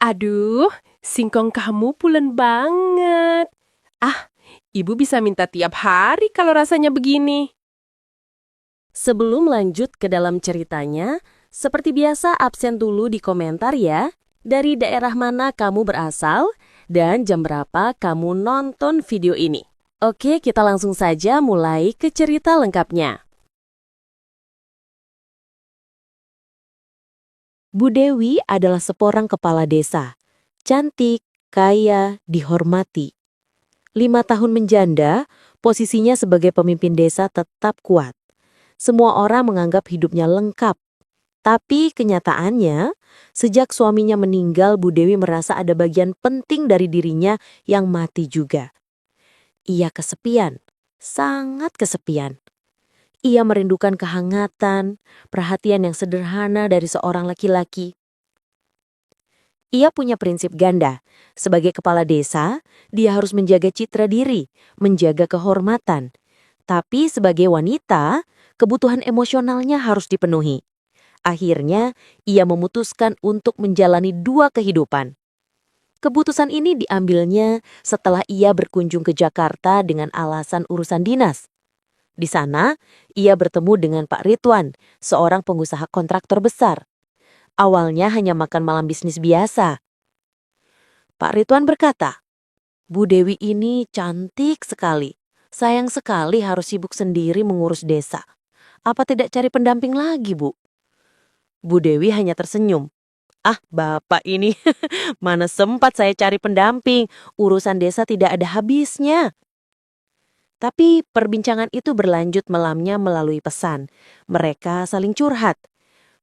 Aduh, singkong kamu pulen banget. Ah, ibu bisa minta tiap hari kalau rasanya begini. Sebelum lanjut ke dalam ceritanya, seperti biasa absen dulu di komentar ya. Dari daerah mana kamu berasal dan jam berapa kamu nonton video ini. Oke, kita langsung saja mulai ke cerita lengkapnya. Bu Dewi adalah seorang kepala desa. Cantik, kaya, dihormati. 5 tahun menjanda, posisinya sebagai pemimpin desa tetap kuat. Semua orang menganggap hidupnya lengkap. Tapi kenyataannya, sejak suaminya meninggal, Bu Dewi merasa ada bagian penting dari dirinya yang mati juga. Ia kesepian, sangat kesepian. Ia merindukan kehangatan, perhatian yang sederhana dari seorang laki-laki. Ia punya prinsip ganda. Sebagai kepala desa, dia harus menjaga citra diri, menjaga kehormatan. Tapi sebagai wanita, kebutuhan emosionalnya harus dipenuhi. Akhirnya, ia memutuskan untuk menjalani dua kehidupan. Keputusan ini diambilnya setelah ia berkunjung ke Jakarta dengan alasan urusan dinas. Di sana, ia bertemu dengan Pak Ridwan, seorang pengusaha kontraktor besar. Awalnya hanya makan malam bisnis biasa. Pak Ridwan berkata, "Bu Dewi ini cantik sekali. Sayang sekali harus sibuk sendiri mengurus desa. Apa tidak cari pendamping lagi, Bu?" Bu Dewi hanya tersenyum. "Ah, Bapak ini, mana sempat saya cari pendamping, urusan desa tidak ada habisnya." Tapi perbincangan itu berlanjut malamnya melalui pesan. Mereka saling curhat.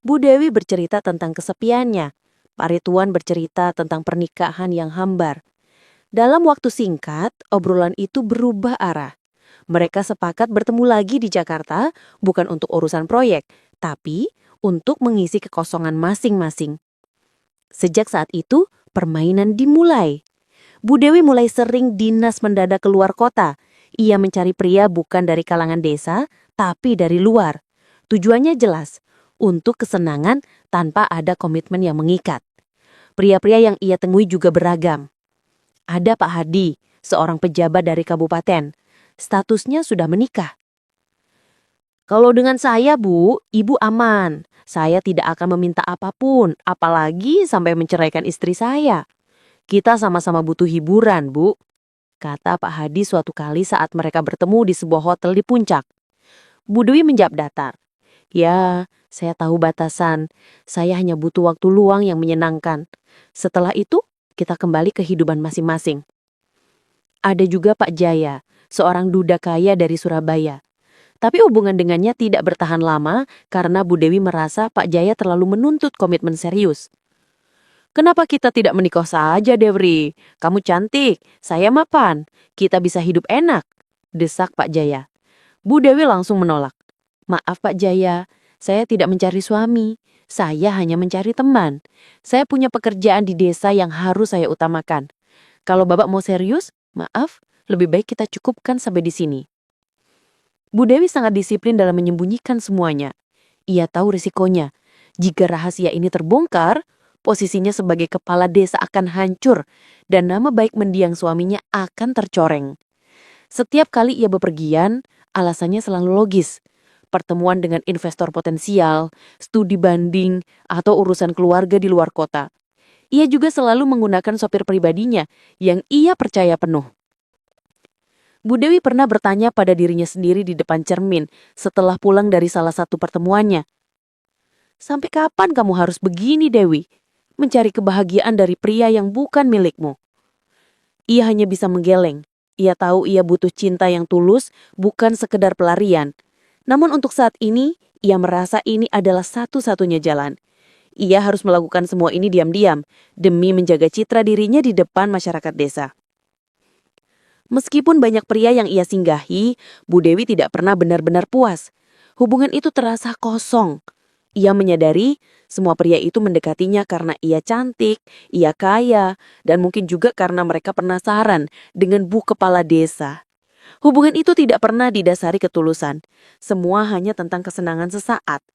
Bu Dewi bercerita tentang kesepiannya. Pak Ridwan bercerita tentang pernikahan yang hambar. Dalam waktu singkat, obrolan itu berubah arah. Mereka sepakat bertemu lagi di Jakarta, bukan untuk urusan proyek, tapi untuk mengisi kekosongan masing-masing. Sejak saat itu, permainan dimulai. Bu Dewi mulai sering dinas mendadak keluar kota. Ia mencari pria bukan dari kalangan desa, tapi dari luar. Tujuannya jelas, untuk kesenangan tanpa ada komitmen yang mengikat. Pria-pria yang ia temui juga beragam. Ada Pak Hadi, seorang pejabat dari kabupaten. Statusnya sudah menikah. "Kalau dengan saya, Bu, Ibu aman. Saya tidak akan meminta apapun, apalagi sampai menceraikan istri saya. Kita sama-sama butuh hiburan, Bu," kata Pak Hadi suatu kali saat mereka bertemu di sebuah hotel di puncak. Bu Dewi menjawab datar. "Ya, saya tahu batasan. Saya hanya butuh waktu luang yang menyenangkan. Setelah itu, kita kembali ke kehidupan masing-masing." Ada juga Pak Jaya, seorang duda kaya dari Surabaya. Tapi hubungan dengannya tidak bertahan lama karena Bu Dewi merasa Pak Jaya terlalu menuntut komitmen serius. "Kenapa kita tidak menikah saja, Dewi? Kamu cantik, saya mapan. Kita bisa hidup enak," desak Pak Jaya. Bu Dewi langsung menolak. "Maaf Pak Jaya, saya tidak mencari suami. Saya hanya mencari teman. Saya punya pekerjaan di desa yang harus saya utamakan. Kalau Bapak mau serius, maaf, lebih baik kita cukupkan sampai di sini." Bu Dewi sangat disiplin dalam menyembunyikan semuanya. Ia tahu risikonya. Jika rahasia ini terbongkar, posisinya sebagai kepala desa akan hancur dan nama baik mendiang suaminya akan tercoreng. Setiap kali ia bepergian, alasannya selalu logis. Pertemuan dengan investor potensial, studi banding, atau urusan keluarga di luar kota. Ia juga selalu menggunakan sopir pribadinya yang ia percaya penuh. Bu Dewi pernah bertanya pada dirinya sendiri di depan cermin setelah pulang dari salah satu pertemuannya. "Sampai kapan kamu harus begini, Dewi? Mencari kebahagiaan dari pria yang bukan milikmu?" Ia hanya bisa menggeleng. Ia tahu ia butuh cinta yang tulus, bukan sekedar pelarian. Namun untuk saat ini, ia merasa ini adalah satu-satunya jalan. Ia harus melakukan semua ini diam-diam, demi menjaga citra dirinya di depan masyarakat desa. Meskipun banyak pria yang ia singgahi, Bu Dewi tidak pernah benar-benar puas. Hubungan itu terasa kosong. Ia menyadari semua pria itu mendekatinya karena ia cantik, ia kaya, dan mungkin juga karena mereka penasaran dengan bu kepala desa. Hubungan itu tidak pernah didasari ketulusan. Semua hanya tentang kesenangan sesaat.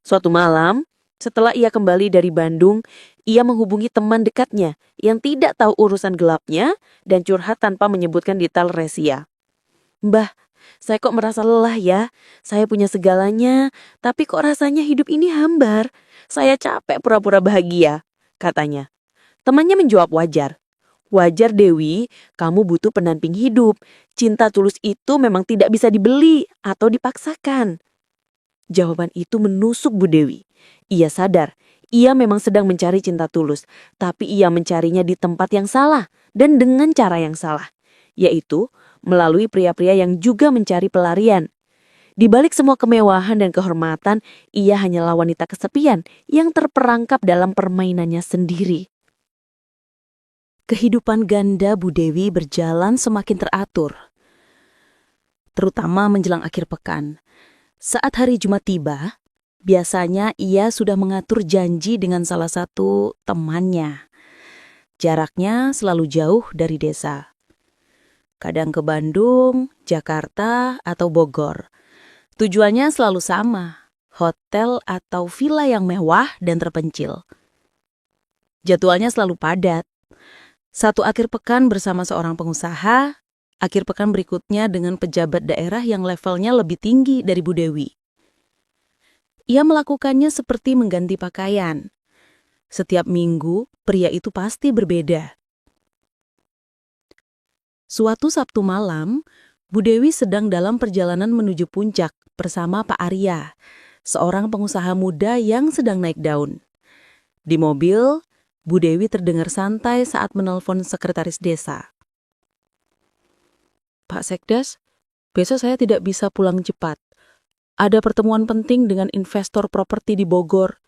Suatu malam, Setelah ia kembali dari Bandung, ia menghubungi teman dekatnya yang tidak tahu urusan gelapnya dan curhat tanpa menyebutkan detail rahasia. "Mbah, saya kok merasa lelah ya. Saya punya segalanya, tapi kok rasanya hidup ini hambar. Saya capek pura-pura bahagia," katanya. Temannya menjawab wajar. "Wajar Dewi, kamu butuh pendamping hidup. Cinta tulus itu memang tidak bisa dibeli atau dipaksakan." Jawaban itu menusuk Bu Dewi. Ia sadar, ia memang sedang mencari cinta tulus, tapi ia mencarinya di tempat yang salah dan dengan cara yang salah, yaitu melalui pria-pria yang juga mencari pelarian. Di balik semua kemewahan dan kehormatan, ia hanyalah wanita kesepian yang terperangkap dalam permainannya sendiri. Kehidupan ganda Bu Dewi berjalan semakin teratur, terutama menjelang akhir pekan. Saat hari Jumat tiba, biasanya ia sudah mengatur janji dengan salah satu temannya. Jaraknya selalu jauh dari desa. Kadang ke Bandung, Jakarta, atau Bogor. Tujuannya selalu sama, hotel atau villa yang mewah dan terpencil. Jadwalnya selalu padat. Satu akhir pekan bersama seorang pengusaha, akhir pekan berikutnya dengan pejabat daerah yang levelnya lebih tinggi dari Bu Dewi. Ia melakukannya seperti mengganti pakaian. Setiap minggu, pria itu pasti berbeda. Suatu Sabtu malam, Bu Dewi sedang dalam perjalanan menuju puncak bersama Pak Arya, seorang pengusaha muda yang sedang naik daun. Di mobil, Bu Dewi terdengar santai saat menelpon sekretaris desa. "Pak Sekdes, besok saya tidak bisa pulang cepat. Ada pertemuan penting dengan investor properti di Bogor.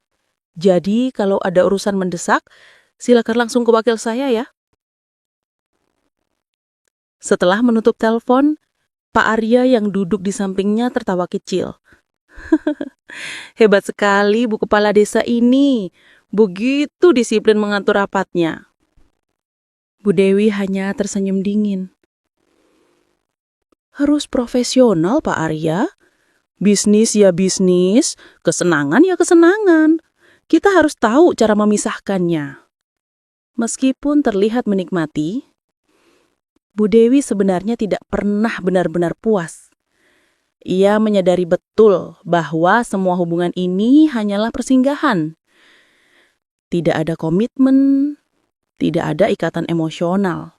Jadi kalau ada urusan mendesak, silakan langsung ke wakil saya ya." Setelah menutup telepon, Pak Arya yang duduk di sampingnya tertawa kecil. "Hebat sekali Bu Kepala Desa ini. Begitu disiplin mengatur rapatnya." Bu Dewi hanya tersenyum dingin. "Harus profesional Pak Arya. Bisnis ya bisnis, kesenangan ya kesenangan. Kita harus tahu cara memisahkannya." Meskipun terlihat menikmati, Bu Dewi sebenarnya tidak pernah benar-benar puas. Ia menyadari betul bahwa semua hubungan ini hanyalah persinggahan. Tidak ada komitmen, tidak ada ikatan emosional.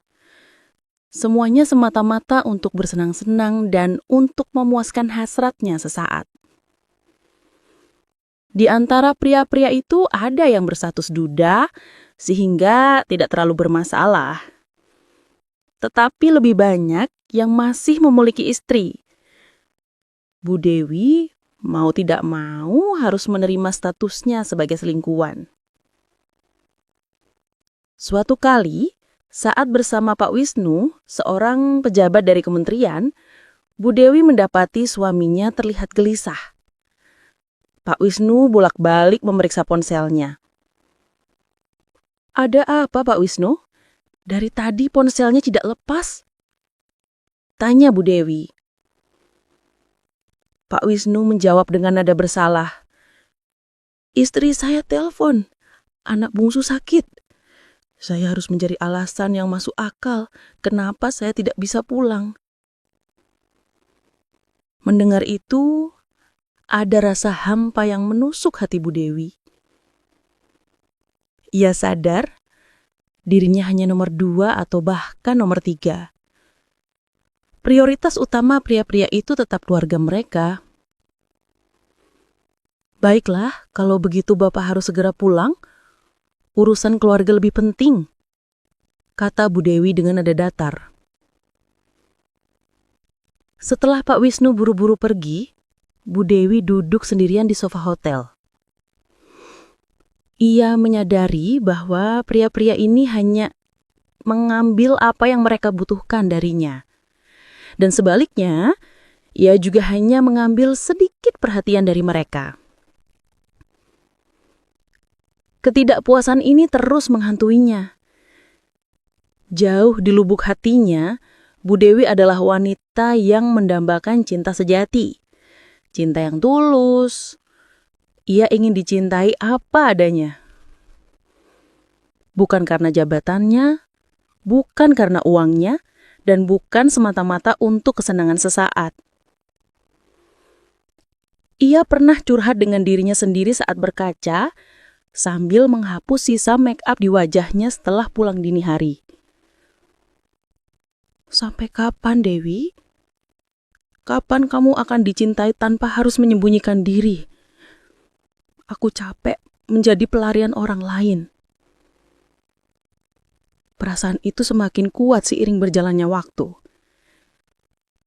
Semuanya semata-mata untuk bersenang-senang dan untuk memuaskan hasratnya sesaat. Di antara pria-pria itu ada yang berstatus duda, sehingga tidak terlalu bermasalah. Tetapi lebih banyak yang masih memiliki istri. Bu Dewi mau tidak mau harus menerima statusnya sebagai selingkuhan. Suatu kali, saat bersama Pak Wisnu, seorang pejabat dari kementerian, Bu Dewi mendapati suaminya terlihat gelisah. Pak Wisnu bolak-balik memeriksa ponselnya. "Ada apa Pak Wisnu? Dari tadi ponselnya tidak lepas?" tanya Bu Dewi. Pak Wisnu menjawab dengan nada bersalah. "Istri saya telepon, anak bungsu sakit. Saya harus mencari alasan yang masuk akal kenapa saya tidak bisa pulang." Mendengar itu, ada rasa hampa yang menusuk hati Bu Dewi. Ia sadar dirinya hanya nomor 2 atau bahkan nomor 3. Prioritas utama pria-pria itu tetap keluarga mereka. "Baiklah, kalau begitu Bapak harus segera pulang. Urusan keluarga lebih penting," kata Bu Dewi dengan nada datar. Setelah Pak Wisnu buru-buru pergi, Bu Dewi duduk sendirian di sofa hotel. Ia menyadari bahwa pria-pria ini hanya mengambil apa yang mereka butuhkan darinya. Dan sebaliknya, ia juga hanya mengambil sedikit perhatian dari mereka. Ketidakpuasan ini terus menghantuinya. Jauh di lubuk hatinya, Bu Dewi adalah wanita yang mendambakan cinta sejati. Cinta yang tulus, Ia ingin dicintai apa adanya. Bukan karena jabatannya, bukan karena uangnya, dan bukan semata-mata untuk kesenangan sesaat. Ia pernah curhat dengan dirinya sendiri saat berkaca, sambil menghapus sisa make up di wajahnya setelah pulang dini hari. Sampai kapan, Dewi? Kapan kamu akan dicintai tanpa harus menyembunyikan diri? Aku capek menjadi pelarian orang lain. Perasaan itu semakin kuat seiring berjalannya waktu.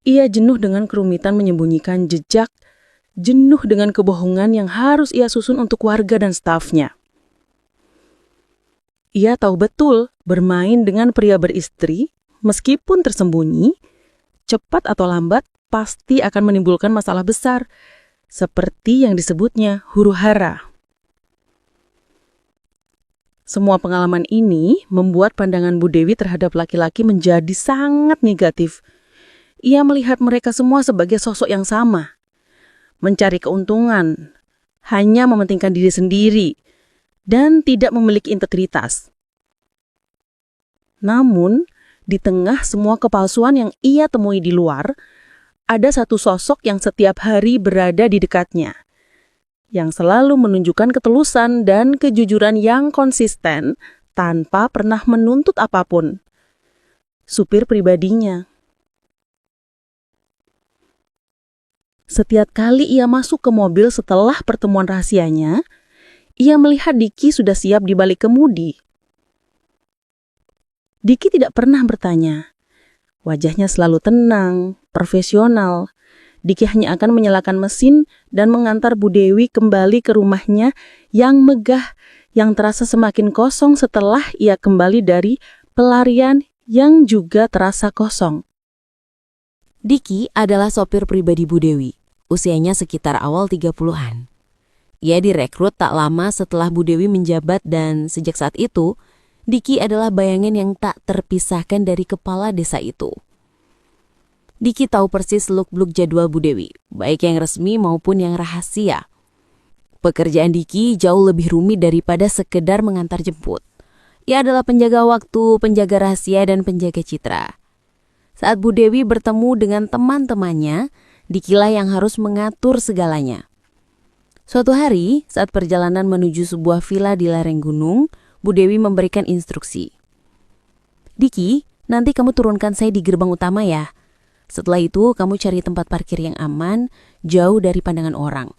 Ia jenuh dengan kerumitan menyembunyikan jejak, jenuh dengan kebohongan yang harus ia susun untuk warga dan stafnya. Ia tahu betul bermain dengan pria beristri, meskipun tersembunyi, cepat atau lambat pasti akan menimbulkan masalah besar, seperti yang disebutnya huru-hara. Semua pengalaman ini membuat pandangan Bu Dewi terhadap laki-laki menjadi sangat negatif. Ia melihat mereka semua sebagai sosok yang sama, mencari keuntungan, hanya mementingkan diri sendiri, dan tidak memiliki integritas. Namun, di tengah semua kepalsuan yang ia temui di luar, ada satu sosok yang setiap hari berada di dekatnya, yang selalu menunjukkan ketulusan dan kejujuran yang konsisten tanpa pernah menuntut apapun. Supir pribadinya. Setiap kali ia masuk ke mobil setelah pertemuan rahasianya, ia melihat Diki sudah siap di balik kemudi. Diki tidak pernah bertanya. Wajahnya selalu tenang, profesional. Diki hanya akan menyalakan mesin dan mengantar Bu Dewi kembali ke rumahnya yang megah, yang terasa semakin kosong setelah ia kembali dari pelarian yang juga terasa kosong. Diki adalah sopir pribadi Bu Dewi, usianya sekitar awal 30-an. Ia direkrut tak lama setelah Bu Dewi menjabat dan sejak saat itu, Diki adalah bayangan yang tak terpisahkan dari kepala desa itu. Diki tahu persis seluk-beluk jadwal Bu Dewi, baik yang resmi maupun yang rahasia. Pekerjaan Diki jauh lebih rumit daripada sekedar mengantar jemput. Ia adalah penjaga waktu, penjaga rahasia, dan penjaga citra. Saat Bu Dewi bertemu dengan teman-temannya, Dikilah yang harus mengatur segalanya. Suatu hari, saat perjalanan menuju sebuah villa di lereng gunung, Bu Dewi memberikan instruksi. Diki, nanti kamu turunkan saya di gerbang utama ya. Setelah itu, kamu cari tempat parkir yang aman, jauh dari pandangan orang.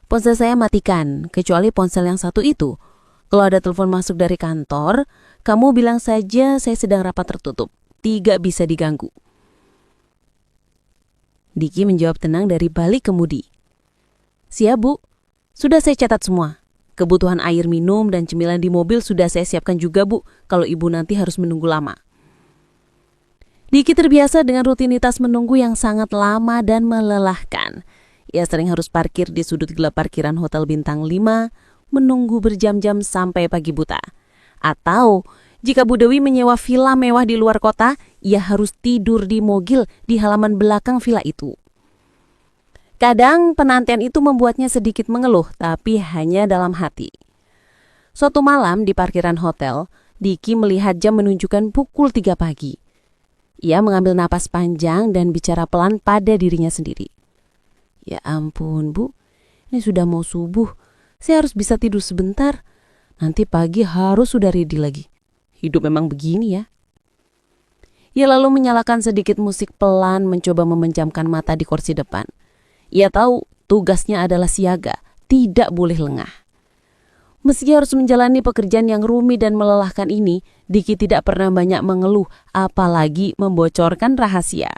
Ponsel saya matikan, kecuali ponsel yang satu itu. Kalau ada telepon masuk dari kantor, kamu bilang saja saya sedang rapat tertutup. Tidak bisa diganggu. Diki menjawab tenang dari balik kemudi. Siap, Bu. Sudah saya catat semua. Kebutuhan air minum dan cemilan di mobil sudah saya siapkan juga, Bu, kalau Ibu nanti harus menunggu lama. Diki terbiasa dengan rutinitas menunggu yang sangat lama dan melelahkan. Ia sering harus parkir di sudut gelap parkiran Hotel Bintang 5, menunggu berjam-jam sampai pagi buta. Atau, jika Bu Dewi menyewa villa mewah di luar kota, ia harus tidur di mobil di halaman belakang villa itu. Kadang penantian itu membuatnya sedikit mengeluh, tapi hanya dalam hati. Suatu malam di parkiran hotel, Diki melihat jam menunjukkan pukul 3 pagi. Ia mengambil napas panjang dan bicara pelan pada dirinya sendiri. Ya ampun, Bu, ini sudah mau subuh. Saya harus bisa tidur sebentar. Nanti pagi harus sudah ready lagi. Hidup memang begini ya. Ia lalu menyalakan sedikit musik pelan, mencoba memejamkan mata di kursi depan. Ia tahu tugasnya adalah siaga, tidak boleh lengah. Meski harus menjalani pekerjaan yang rumit dan melelahkan ini, Diki tidak pernah banyak mengeluh, apalagi membocorkan rahasia.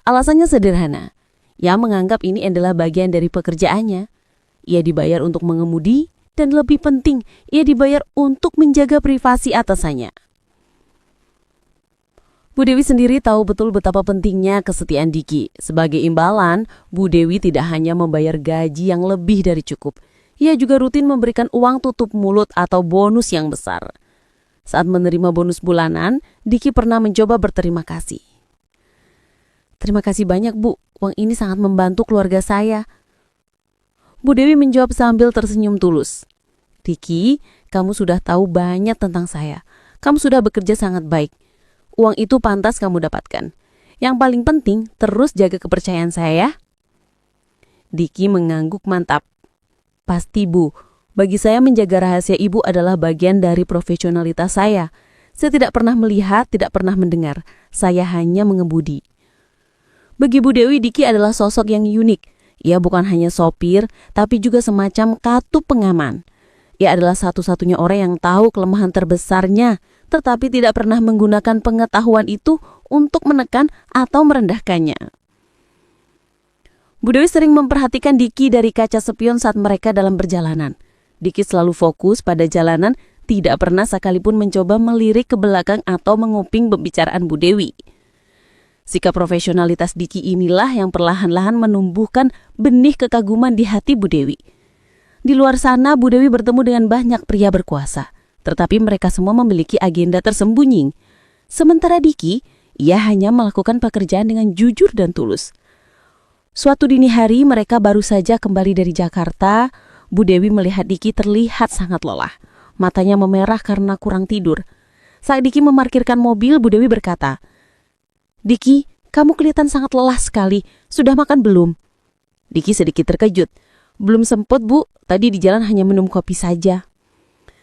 Alasannya sederhana. Ia menganggap ini adalah bagian dari pekerjaannya. Ia dibayar untuk mengemudi, dan lebih penting, ia dibayar untuk menjaga privasi atasannya. Bu Dewi sendiri tahu betul betapa pentingnya kesetiaan Diki. Sebagai imbalan, Bu Dewi tidak hanya membayar gaji yang lebih dari cukup. Ia juga rutin memberikan uang tutup mulut atau bonus yang besar. Saat menerima bonus bulanan, Diki pernah mencoba berterima kasih. Terima kasih banyak, Bu. Uang ini sangat membantu keluarga saya. Bu Dewi menjawab sambil tersenyum tulus. Diki, kamu sudah tahu banyak tentang saya. Kamu sudah bekerja sangat baik. Uang itu pantas kamu dapatkan. Yang paling penting, terus jaga kepercayaan saya ya. Diki mengangguk mantap. Pasti Bu, bagi saya menjaga rahasia Ibu adalah bagian dari profesionalitas saya. Saya tidak pernah melihat, tidak pernah mendengar. Saya hanya mengemudi. Bagi Bu Dewi, Diki adalah sosok yang unik. Ia bukan hanya sopir, tapi juga semacam katup pengaman. Ia adalah satu-satunya orang yang tahu kelemahan terbesarnya, tetapi tidak pernah menggunakan pengetahuan itu untuk menekan atau merendahkannya. Bu Dewi sering memperhatikan Diki dari kaca spion saat mereka dalam perjalanan. Diki selalu fokus pada jalanan, tidak pernah sekalipun mencoba melirik ke belakang atau menguping pembicaraan Bu Dewi. Sikap profesionalitas Diki inilah yang perlahan-lahan menumbuhkan benih kekaguman di hati Bu Dewi. Di luar sana, Bu Dewi bertemu dengan banyak pria berkuasa, tetapi mereka semua memiliki agenda tersembunyi. Sementara Diki, ia hanya melakukan pekerjaan dengan jujur dan tulus. Suatu dini hari, mereka baru saja kembali dari Jakarta. Bu Dewi melihat Diki terlihat sangat lelah. Matanya memerah karena kurang tidur. Saat Diki memarkirkan mobil, Bu Dewi berkata, "Diki, kamu kelihatan sangat lelah sekali. Sudah makan belum?" Diki sedikit terkejut. "Belum sempat, Bu. Tadi di jalan hanya minum kopi saja."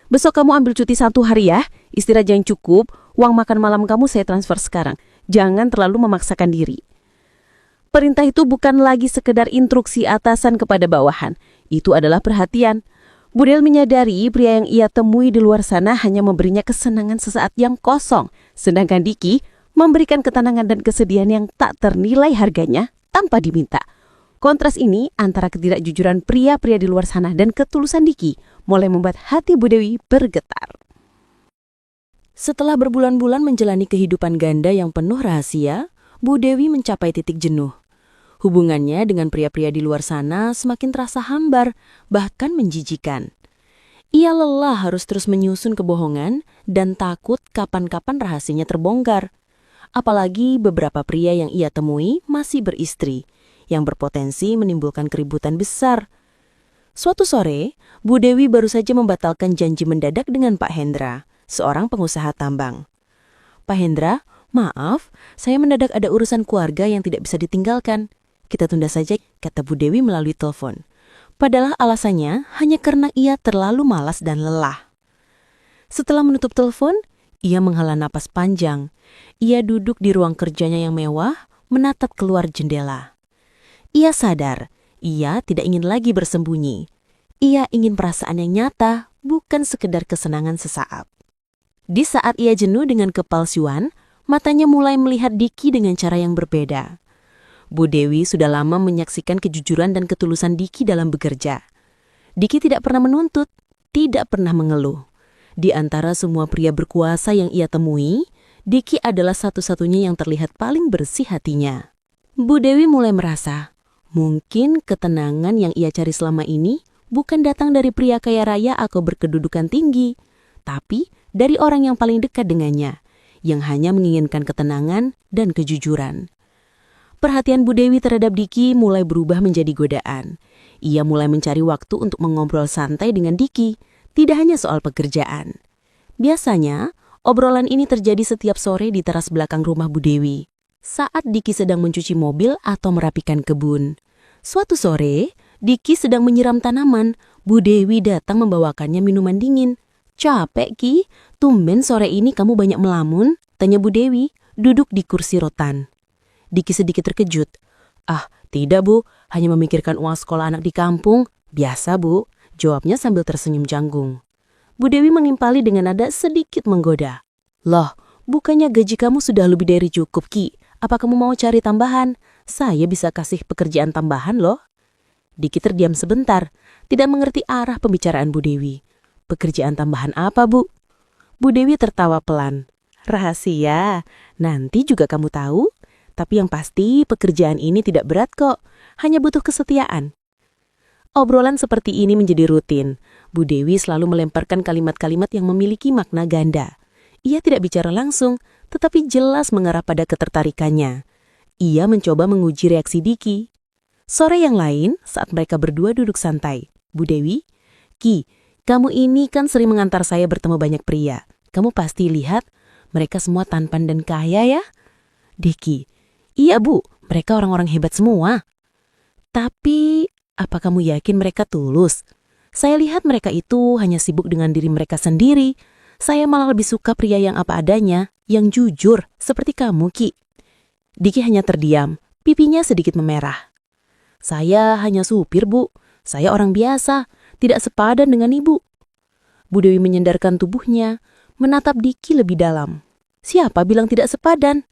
"Besok kamu ambil cuti 1 hari ya. Istirahat yang cukup. Uang makan malam kamu saya transfer sekarang. Jangan terlalu memaksakan diri." Perintah itu bukan lagi sekedar instruksi atasan kepada bawahan. Itu adalah perhatian. Bu Dewi menyadari pria yang ia temui di luar sana hanya memberinya kesenangan sesaat yang kosong. Sedangkan Diki memberikan ketenangan dan kesedihan yang tak ternilai harganya tanpa diminta. Kontras ini antara ketidakjujuran pria-pria di luar sana dan ketulusan Diki mulai membuat hati Bu Dewi bergetar. Setelah berbulan-bulan menjalani kehidupan ganda yang penuh rahasia, Bu Dewi mencapai titik jenuh. Hubungannya dengan pria-pria di luar sana semakin terasa hambar, bahkan menjijikan. Ia lelah harus terus menyusun kebohongan dan takut kapan-kapan rahasianya terbongkar. Apalagi beberapa pria yang ia temui masih beristri, yang berpotensi menimbulkan keributan besar. Suatu sore, Bu Dewi baru saja membatalkan janji mendadak dengan Pak Hendra, seorang pengusaha tambang. "Pak Hendra, maaf, saya mendadak ada urusan keluarga yang tidak bisa ditinggalkan. Kita tunda saja," kata Bu Dewi melalui telepon. Padahal alasannya hanya karena ia terlalu malas dan lelah. Setelah menutup telepon, ia menghela napas panjang. Ia duduk di ruang kerjanya yang mewah, menatap keluar jendela. Ia sadar, ia tidak ingin lagi bersembunyi. Ia ingin perasaan yang nyata, bukan sekedar kesenangan sesaat. Di saat ia jenuh dengan kepalsuan, matanya mulai melihat Diki dengan cara yang berbeda. Bu Dewi sudah lama menyaksikan kejujuran dan ketulusan Diki dalam bekerja. Diki tidak pernah menuntut, tidak pernah mengeluh. Di antara semua pria berkuasa yang ia temui, Diki adalah satu-satunya yang terlihat paling bersih hatinya. Bu Dewi mulai merasa, mungkin ketenangan yang ia cari selama ini bukan datang dari pria kaya raya atau berkedudukan tinggi, tapi dari orang yang paling dekat dengannya, yang hanya menginginkan ketenangan dan kejujuran. Perhatian Bu Dewi terhadap Diki mulai berubah menjadi godaan. Ia mulai mencari waktu untuk mengobrol santai dengan Diki, tidak hanya soal pekerjaan. Biasanya, obrolan ini terjadi setiap sore di teras belakang rumah Bu Dewi, saat Diki sedang mencuci mobil atau merapikan kebun. Suatu sore, Diki sedang menyiram tanaman. Bu Dewi datang membawakannya minuman dingin. "Capek, Ki? Tumben sore ini kamu banyak melamun?" tanya Bu Dewi, duduk di kursi rotan. Diki sedikit terkejut. "Ah, tidak Bu, hanya memikirkan uang sekolah anak di kampung." "Biasa Bu," jawabnya sambil tersenyum canggung. Bu Dewi menimpali dengan nada sedikit menggoda. "Loh, bukannya gaji kamu sudah lebih dari cukup, Ki? Apa kamu mau cari tambahan? Saya bisa kasih pekerjaan tambahan loh." Diki terdiam sebentar, tidak mengerti arah pembicaraan Bu Dewi. "Pekerjaan tambahan apa, Bu?" Bu Dewi tertawa pelan. "Rahasia, nanti juga kamu tahu. Tapi yang pasti pekerjaan ini tidak berat kok, hanya butuh kesetiaan." Obrolan seperti ini menjadi rutin. Bu Dewi selalu melemparkan kalimat-kalimat yang memiliki makna ganda. Ia tidak bicara langsung, tetapi jelas mengarah pada ketertarikannya. Ia mencoba menguji reaksi Diki. Sore yang lain, saat mereka berdua duduk santai, Bu Dewi, "Ki, kamu ini kan sering mengantar saya bertemu banyak pria. Kamu pasti lihat mereka semua tampan dan kaya ya?" "Diki, iya Bu, mereka orang-orang hebat semua." "Tapi, apa kamu yakin mereka tulus? Saya lihat mereka itu hanya sibuk dengan diri mereka sendiri. Saya malah lebih suka pria yang apa adanya, yang jujur, seperti kamu, Ki." Diki hanya terdiam, pipinya sedikit memerah. "Saya hanya supir, Bu. Saya orang biasa, tidak sepadan dengan Ibu." Bu Dewi menyandarkan tubuhnya, menatap Diki lebih dalam. Siapa bilang tidak sepadan?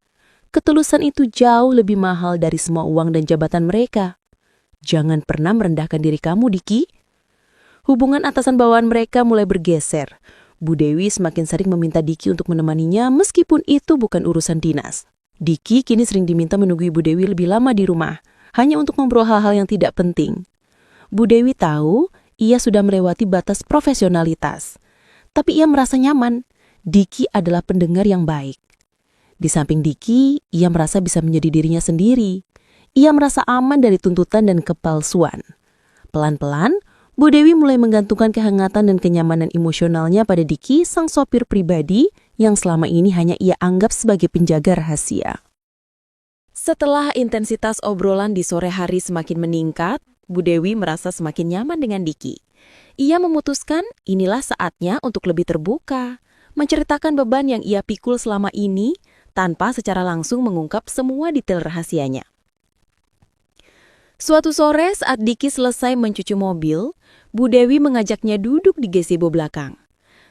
Ketulusan itu jauh lebih mahal dari semua uang dan jabatan mereka. Jangan pernah merendahkan diri kamu, Diki. Hubungan atasan bawahan mereka mulai bergeser. Bu Dewi semakin sering meminta Diki untuk menemaninya meskipun itu bukan urusan dinas. Diki kini sering diminta menunggu Ibu Dewi lebih lama di rumah, hanya untuk ngobrol hal-hal yang tidak penting. Bu Dewi tahu ia sudah melewati batas profesionalitas. Tapi ia merasa nyaman. Diki adalah pendengar yang baik. Di samping Diki, ia merasa bisa menjadi dirinya sendiri. Ia merasa aman dari tuntutan dan kepalsuan. Pelan-pelan, Bu Dewi mulai menggantungkan kehangatan dan kenyamanan emosionalnya pada Diki, sang sopir pribadi yang selama ini hanya ia anggap sebagai penjaga rahasia. Setelah intensitas obrolan di sore hari semakin meningkat, Bu Dewi merasa semakin nyaman dengan Diki. Ia memutuskan inilah saatnya untuk lebih terbuka, menceritakan beban yang ia pikul selama ini tanpa secara langsung mengungkap semua detail rahasianya. Suatu sore saat Diki selesai mencuci mobil, Bu Dewi mengajaknya duduk di gazebo belakang.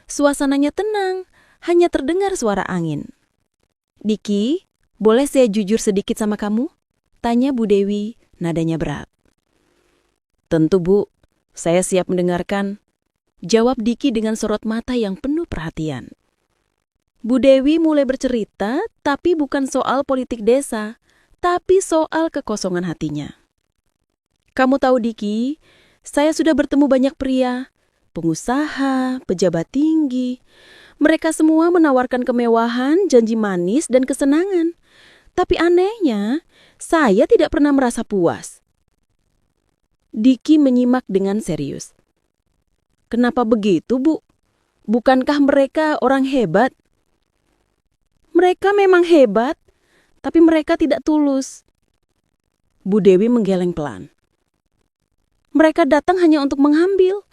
Suasananya tenang, hanya terdengar suara angin. "Diki, boleh saya jujur sedikit sama kamu?" tanya Bu Dewi, nadanya berat. "Tentu, Bu. Saya siap mendengarkan," jawab Diki dengan sorot mata yang penuh perhatian. Bu Dewi mulai bercerita, tapi bukan soal politik desa, tapi soal kekosongan hatinya. "Kamu tahu, Diki, saya sudah bertemu banyak pria, pengusaha, pejabat tinggi. Mereka semua menawarkan kemewahan, janji manis, dan kesenangan. Tapi anehnya, saya tidak pernah merasa puas." Diki menyimak dengan serius. "Kenapa begitu, Bu? Bukankah mereka orang hebat?" "Mereka memang hebat, tapi mereka tidak tulus." Bu Dewi menggeleng pelan. "Mereka datang hanya untuk mengambil.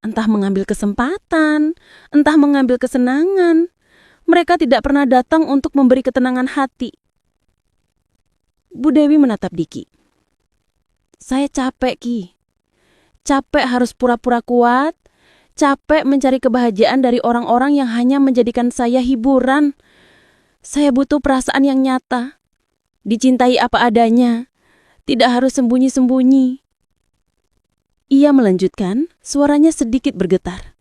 Entah mengambil kesempatan, entah mengambil kesenangan. Mereka tidak pernah datang untuk memberi ketenangan hati." Bu Dewi menatap Diki. "Saya capek, Ki. Capek harus pura-pura kuat. Capek mencari kebahagiaan dari orang-orang yang hanya menjadikan saya hiburan. Saya butuh perasaan yang nyata. Dicintai apa adanya. Tidak harus sembunyi-sembunyi." Ia melanjutkan, suaranya sedikit bergetar.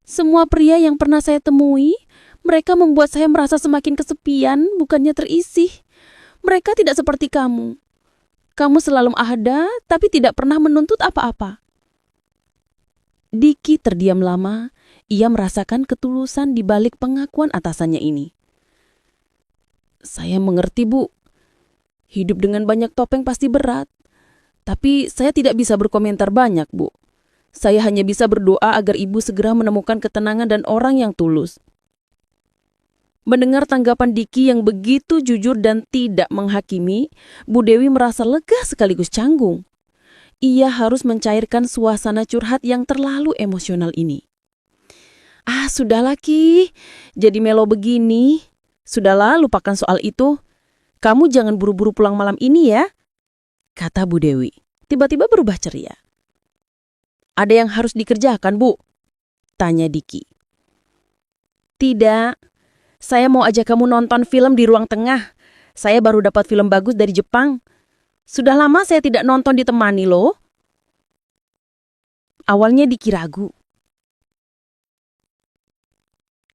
"Semua pria yang pernah saya temui, mereka membuat saya merasa semakin kesepian, bukannya terisi. Mereka tidak seperti kamu. Kamu selalu ada, tapi tidak pernah menuntut apa-apa." Diki terdiam lama, ia merasakan ketulusan di balik pengakuan atasannya ini. "Saya mengerti, Bu. Hidup dengan banyak topeng pasti berat. Tapi saya tidak bisa berkomentar banyak, Bu. Saya hanya bisa berdoa agar Ibu segera menemukan ketenangan dan orang yang tulus." Mendengar tanggapan Diki yang begitu jujur dan tidak menghakimi, Bu Dewi merasa lega sekaligus canggung. Ia harus mencairkan suasana curhat yang terlalu emosional ini. Sudahlah, Ki. Jadi melo begini. Sudahlah, lupakan soal itu. Kamu jangan buru-buru pulang malam ini ya," kata Bu Dewi. Tiba-tiba berubah ceria. "Ada yang harus dikerjakan, Bu?" tanya Diki. "Tidak. Saya mau ajak kamu nonton film di ruang tengah. Saya baru dapat film bagus dari Jepang. Sudah lama saya tidak nonton ditemani loh." Awalnya Diki ragu.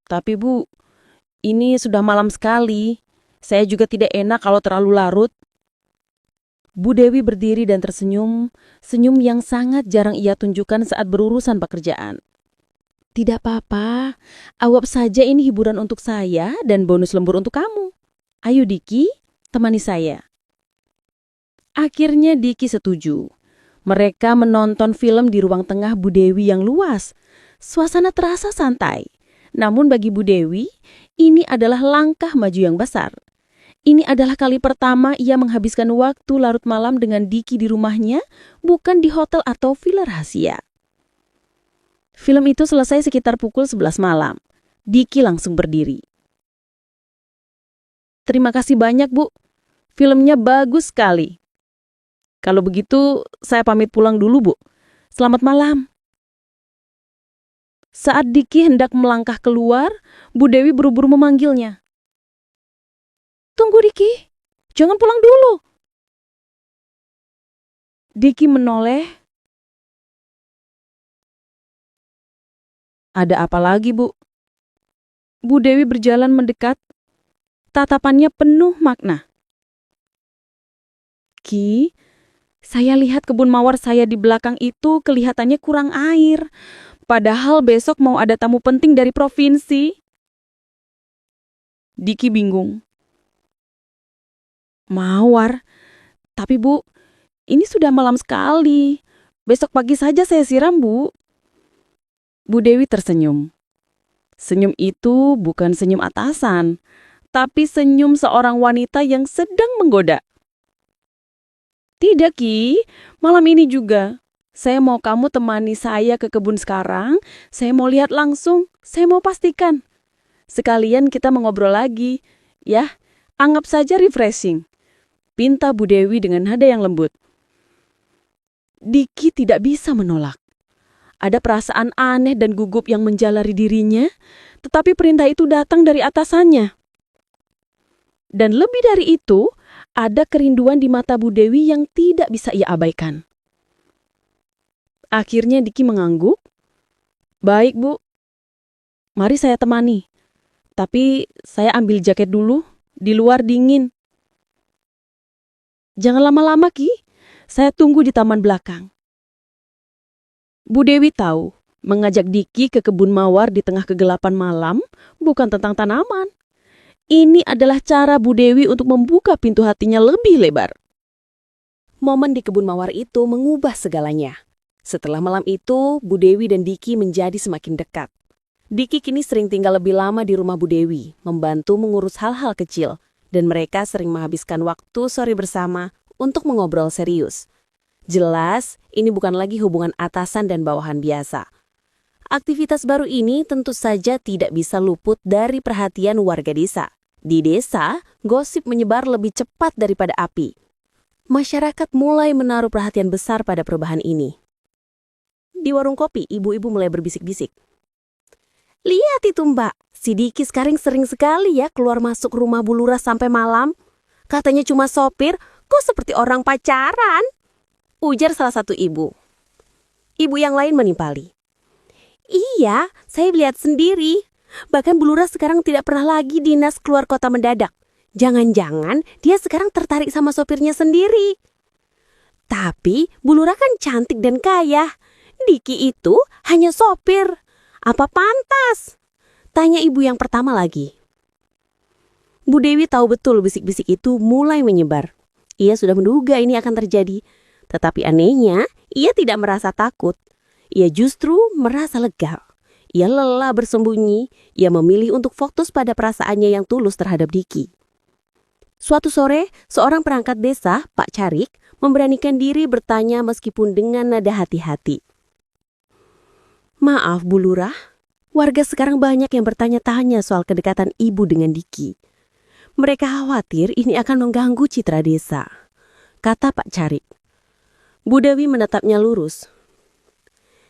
"Tapi Bu, ini sudah malam sekali. Saya juga tidak enak kalau terlalu larut." Bu Dewi berdiri dan tersenyum, senyum yang sangat jarang ia tunjukkan saat berurusan pekerjaan. "Tidak apa-apa, anggap saja ini hiburan untuk saya dan bonus lembur untuk kamu. Ayo Diki, temani saya." Akhirnya Diki setuju. Mereka menonton film di ruang tengah Bu Dewi yang luas. Suasana terasa santai. Namun bagi Bu Dewi, ini adalah langkah maju yang besar. Ini adalah kali pertama ia menghabiskan waktu larut malam dengan Diki di rumahnya, bukan di hotel atau villa rahasia. Film itu selesai sekitar pukul 11 malam. Diki langsung berdiri. Terima kasih banyak, Bu. Filmnya bagus sekali. Kalau begitu, saya pamit pulang dulu, Bu. Selamat malam. Saat Diki hendak melangkah keluar, Bu Dewi buru-buru memanggilnya. Tunggu, Diki. Jangan pulang dulu. Diki menoleh. Ada apa lagi, Bu? Bu Dewi berjalan mendekat. Tatapannya penuh makna. Ki, saya lihat kebun mawar saya di belakang itu kelihatannya kurang air. Padahal besok mau ada tamu penting dari provinsi. Diki bingung. Mawar? Tapi Bu, ini sudah malam sekali. Besok pagi saja saya siram, Bu. Bu Dewi tersenyum. Senyum itu bukan senyum atasan, tapi senyum seorang wanita yang sedang menggoda. Tidak, Ki. Malam ini juga. Saya mau kamu temani saya ke kebun sekarang. Saya mau lihat langsung. Saya mau pastikan. Sekalian kita mengobrol lagi. Ya, anggap saja refreshing. Pinta Bu Dewi dengan nada yang lembut. Diki tidak bisa menolak. Ada perasaan aneh dan gugup yang menjalari dirinya, tetapi perintah itu datang dari atasannya. Dan lebih dari itu, ada kerinduan di mata Bu Dewi yang tidak bisa ia abaikan. Akhirnya Diki mengangguk. Baik, Bu. Mari saya temani. Tapi saya ambil jaket dulu, di luar dingin. Jangan lama-lama, Ki. Saya tunggu di taman belakang. Bu Dewi tahu, mengajak Diki ke kebun mawar di tengah kegelapan malam bukan tentang tanaman. Ini adalah cara Bu Dewi untuk membuka pintu hatinya lebih lebar. Momen di kebun mawar itu mengubah segalanya. Setelah malam itu, Bu Dewi dan Diki menjadi semakin dekat. Diki kini sering tinggal lebih lama di rumah Bu Dewi, membantu mengurus hal-hal kecil, dan mereka sering menghabiskan waktu sore bersama untuk mengobrol serius. Jelas, ini bukan lagi hubungan atasan dan bawahan biasa. Aktivitas baru ini tentu saja tidak bisa luput dari perhatian warga desa. Di desa, gosip menyebar lebih cepat daripada api. Masyarakat mulai menaruh perhatian besar pada perubahan ini. Di warung kopi, ibu-ibu mulai berbisik-bisik. Lihat itu, Mbak. Si Diki sekarang sering sekali ya keluar masuk rumah Bu Lurah sampai malam. Katanya cuma sopir, kok seperti orang pacaran? Ujar salah satu ibu. Ibu yang lain menimpali. Iya, saya lihat sendiri. Bahkan Bu Lurah sekarang tidak pernah lagi dinas keluar kota mendadak. Jangan-jangan dia sekarang tertarik sama sopirnya sendiri. Tapi Bu Lurah kan cantik dan kaya. Diki itu hanya sopir. Apa pantas? Tanya ibu yang pertama lagi. Bu Dewi tahu betul bisik-bisik itu mulai menyebar. Ia sudah menduga ini akan terjadi. Tetapi anehnya, ia tidak merasa takut. Ia justru merasa lega. Ia lelah bersembunyi. Ia memilih untuk fokus pada perasaannya yang tulus terhadap Diki. Suatu sore, seorang perangkat desa, Pak Carik, memberanikan diri bertanya meskipun dengan nada hati-hati. Maaf, Bu Lurah. Warga sekarang banyak yang bertanya-tanya soal kedekatan ibu dengan Diki. Mereka khawatir ini akan mengganggu citra desa, kata Pak Carik. Bu Dewi menatapnya lurus.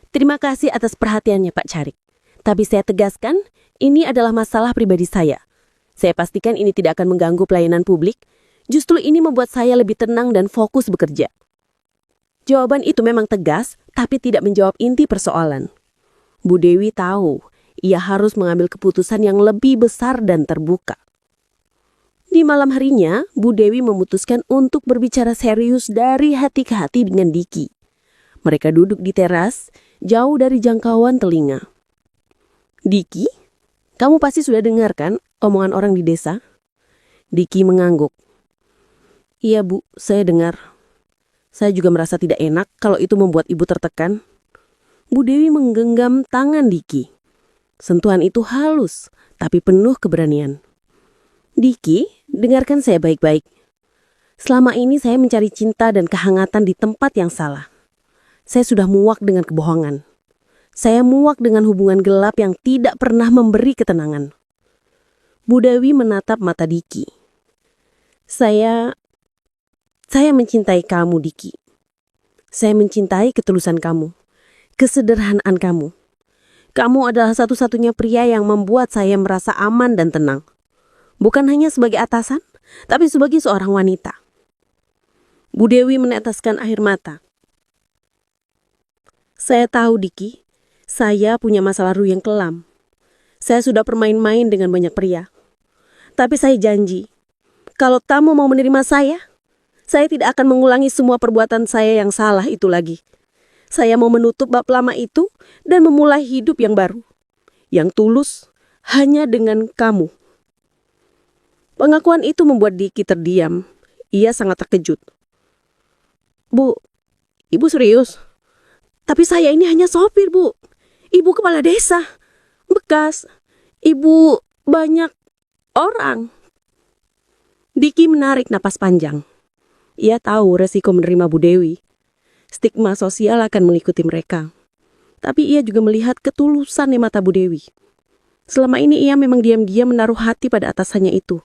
Terima kasih atas perhatiannya, Pak Carik. Tapi saya tegaskan, ini adalah masalah pribadi saya. Saya pastikan ini tidak akan mengganggu pelayanan publik. Justru ini membuat saya lebih tenang dan fokus bekerja. Jawaban itu memang tegas, tapi tidak menjawab inti persoalan. Bu Dewi tahu, ia harus mengambil keputusan yang lebih besar dan terbuka. Di malam harinya, Bu Dewi memutuskan untuk berbicara serius dari hati ke hati dengan Diki. Mereka duduk di teras, jauh dari jangkauan telinga. Diki, kamu pasti sudah dengar kan omongan orang di desa? Diki mengangguk. Iya, Bu, saya dengar. Saya juga merasa tidak enak kalau itu membuat ibu tertekan. Bu Dewi menggenggam tangan Diki. Sentuhan itu halus, tapi penuh keberanian. Diki, dengarkan saya baik-baik. Selama ini saya mencari cinta dan kehangatan di tempat yang salah. Saya sudah muak dengan kebohongan. Saya muak dengan hubungan gelap yang tidak pernah memberi ketenangan. Bu Dewi menatap mata Diki. Saya mencintai kamu, Diki. Saya mencintai ketulusan kamu, kesederhanaan kamu. Kamu adalah satu-satunya pria yang membuat saya merasa aman dan tenang. Bukan hanya sebagai atasan, tapi sebagai seorang wanita. Bu Dewi meneteskan air mata. Saya tahu, Diki, saya punya masa lalu yang kelam. Saya sudah bermain-main dengan banyak pria. Tapi saya janji, kalau kamu mau menerima saya tidak akan mengulangi semua perbuatan saya yang salah itu lagi. Saya mau menutup bab lama itu dan memulai hidup yang baru. Yang tulus hanya dengan kamu. Pengakuan itu membuat Diki terdiam. Ia sangat terkejut. Bu, ibu serius? Tapi saya ini hanya sopir, Bu. Ibu kepala desa. Bekas. Ibu banyak orang. Diki menarik napas panjang. Ia tahu resiko menerima Bu Dewi. Stigma sosial akan mengikuti mereka. Tapi ia juga melihat ketulusan di mata Bu Dewi. Selama ini ia memang diam-diam menaruh hati pada atasannya itu.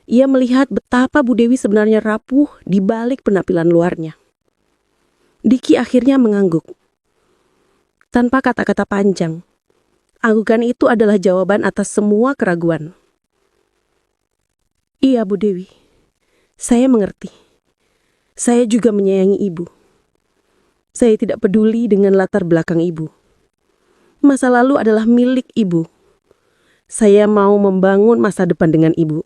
Ia melihat betapa Bu Dewi sebenarnya rapuh di balik penampilan luarnya. Diki akhirnya mengangguk. Tanpa kata-kata panjang, anggukan itu adalah jawaban atas semua keraguan. Iya, Bu Dewi. Saya mengerti. Saya juga menyayangi ibu. Saya tidak peduli dengan latar belakang ibu. Masa lalu adalah milik ibu. Saya mau membangun masa depan dengan ibu.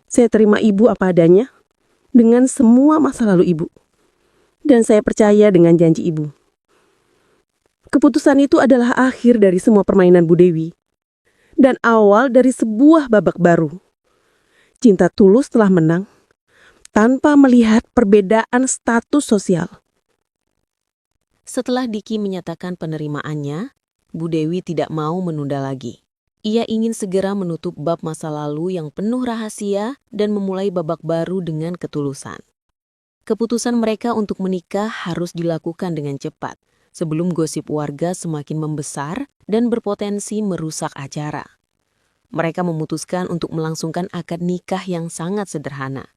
Saya terima ibu apa adanya, dengan semua masa lalu ibu. Dan saya percaya dengan janji ibu. Keputusan itu adalah akhir dari semua permainan Bu Dewi. Dan awal dari sebuah babak baru. Cinta tulus telah menang, tanpa melihat perbedaan status sosial. Setelah Diki menyatakan penerimaannya, Bu Dewi tidak mau menunda lagi. Ia ingin segera menutup bab masa lalu yang penuh rahasia dan memulai babak baru dengan ketulusan. Keputusan mereka untuk menikah harus dilakukan dengan cepat, sebelum gosip warga semakin membesar dan berpotensi merusak acara. Mereka memutuskan untuk melangsungkan akad nikah yang sangat sederhana.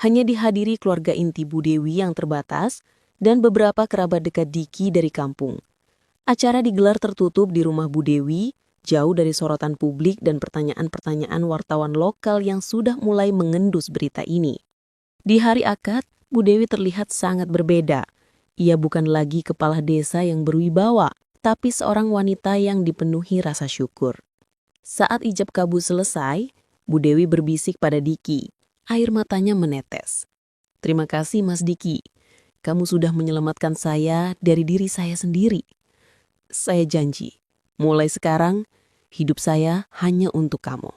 Hanya dihadiri keluarga inti Bu Dewi yang terbatas dan beberapa kerabat dekat Diki dari kampung. Acara digelar tertutup di rumah Bu Dewi, jauh dari sorotan publik dan pertanyaan-pertanyaan wartawan lokal yang sudah mulai mengendus berita ini. Di hari akad, Bu Dewi terlihat sangat berbeda. Ia bukan lagi kepala desa yang berwibawa, tapi seorang wanita yang dipenuhi rasa syukur. Saat ijab kabul selesai, Bu Dewi berbisik pada Diki. Air matanya menetes. Terima kasih Mas Diki. Kamu sudah menyelamatkan saya dari diri saya sendiri. Saya janji, mulai sekarang, hidup saya hanya untuk kamu.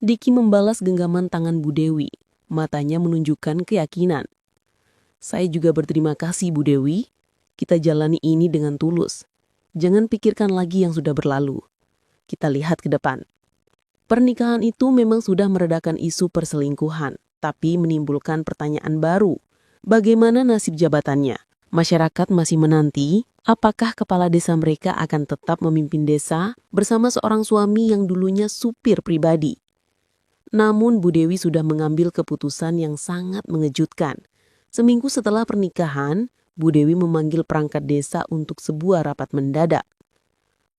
Diki membalas genggaman tangan Bu Dewi. Matanya menunjukkan keyakinan. Saya juga berterima kasih Bu Dewi. Kita jalani ini dengan tulus. Jangan pikirkan lagi yang sudah berlalu. Kita lihat ke depan. Pernikahan itu memang sudah meredakan isu perselingkuhan, tapi menimbulkan pertanyaan baru. Bagaimana nasib jabatannya? Masyarakat masih menanti apakah kepala desa mereka akan tetap memimpin desa bersama seorang suami yang dulunya supir pribadi. Namun Bu Dewi sudah mengambil keputusan yang sangat mengejutkan. Seminggu setelah pernikahan, Bu Dewi memanggil perangkat desa untuk sebuah rapat mendadak.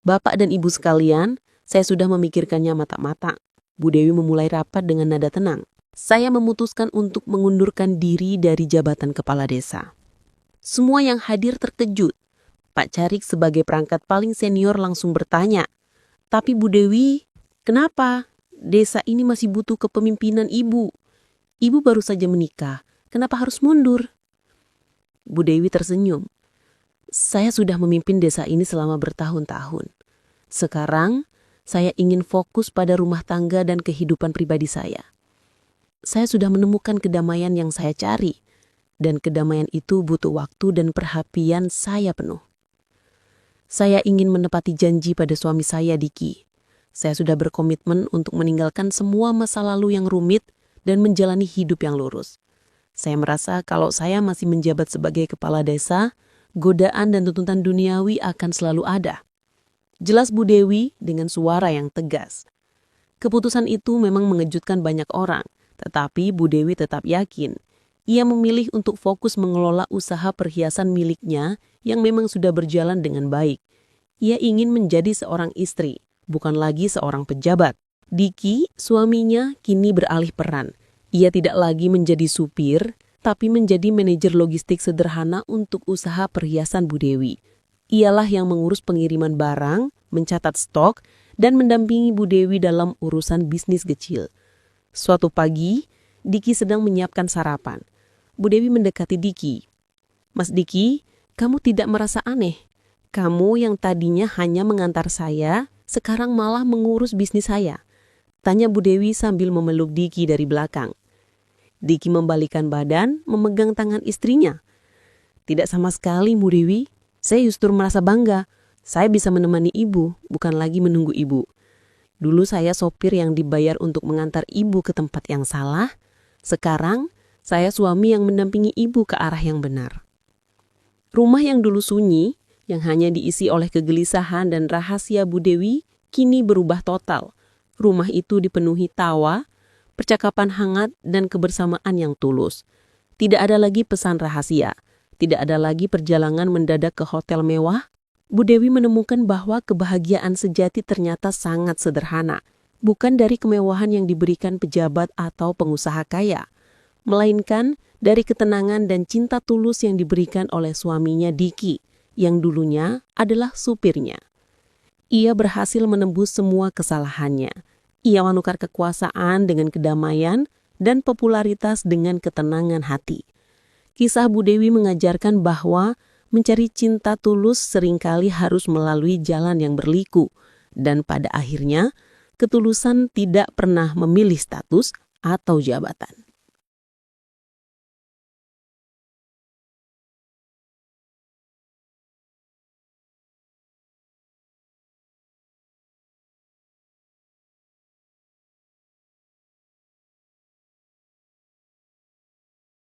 Bapak dan Ibu sekalian, saya sudah memikirkannya matang-matang. Bu Dewi memulai rapat dengan nada tenang. Saya memutuskan untuk mengundurkan diri dari jabatan kepala desa. Semua yang hadir terkejut. Pak Carik sebagai perangkat paling senior langsung bertanya, "Tapi Bu Dewi, kenapa? Desa ini masih butuh kepemimpinan Ibu. Ibu baru saja menikah, kenapa harus mundur?" Bu Dewi tersenyum. "Saya sudah memimpin desa ini selama bertahun-tahun. Sekarang, saya ingin fokus pada rumah tangga dan kehidupan pribadi saya. Saya sudah menemukan kedamaian yang saya cari. dan kedamaian itu butuh waktu dan perhatian saya penuh. Saya ingin menepati janji pada suami saya, Diki. Saya sudah berkomitmen untuk meninggalkan semua masa lalu yang rumit dan menjalani hidup yang lurus. Saya merasa kalau saya masih menjabat sebagai kepala desa, godaan dan tuntutan duniawi akan selalu ada. Jelas Bu Dewi dengan suara yang tegas. Keputusan itu memang mengejutkan banyak orang, tetapi Bu Dewi tetap yakin. Ia memilih untuk fokus mengelola usaha perhiasan miliknya yang memang sudah berjalan dengan baik. Ia ingin menjadi seorang istri, bukan lagi seorang pejabat. Diki, suaminya, kini beralih peran. Ia tidak lagi menjadi supir, tapi menjadi manajer logistik sederhana untuk usaha perhiasan Bu Dewi. Ialah yang mengurus pengiriman barang, mencatat stok, dan mendampingi Bu Dewi dalam urusan bisnis kecil. Suatu pagi, Diki sedang menyiapkan sarapan. Bu Dewi mendekati Diki. "Mas Diki, kamu tidak merasa aneh? Kamu yang tadinya hanya mengantar saya, sekarang malah mengurus bisnis saya?" Tanya Bu Dewi sambil memeluk Diki dari belakang. Diki membalikkan badan, memegang tangan istrinya. "Tidak sama sekali, Bu Dewi. Saya justru merasa bangga. Saya bisa menemani ibu, bukan lagi menunggu ibu. Dulu saya sopir yang dibayar untuk mengantar ibu ke tempat yang salah. Sekarang, saya suami yang mendampingi ibu ke arah yang benar." Rumah yang dulu sunyi, yang hanya diisi oleh kegelisahan dan rahasia Bu Dewi, kini berubah total. Rumah itu dipenuhi tawa, percakapan hangat, dan kebersamaan yang tulus. Tidak ada lagi pesan rahasia, tidak ada lagi perjalanan mendadak ke hotel mewah. Bu Dewi menemukan bahwa kebahagiaan sejati ternyata sangat sederhana, bukan dari kemewahan yang diberikan pejabat atau pengusaha kaya, melainkan dari ketenangan dan cinta tulus yang diberikan oleh suaminya Diki, yang dulunya adalah supirnya. Ia berhasil menembus semua kesalahannya. Ia menukar kekuasaan dengan kedamaian dan popularitas dengan ketenangan hati. Kisah Bu Dewi mengajarkan bahwa mencari cinta tulus seringkali harus melalui jalan yang berliku, dan pada akhirnya ketulusan tidak pernah memilih status atau jabatan.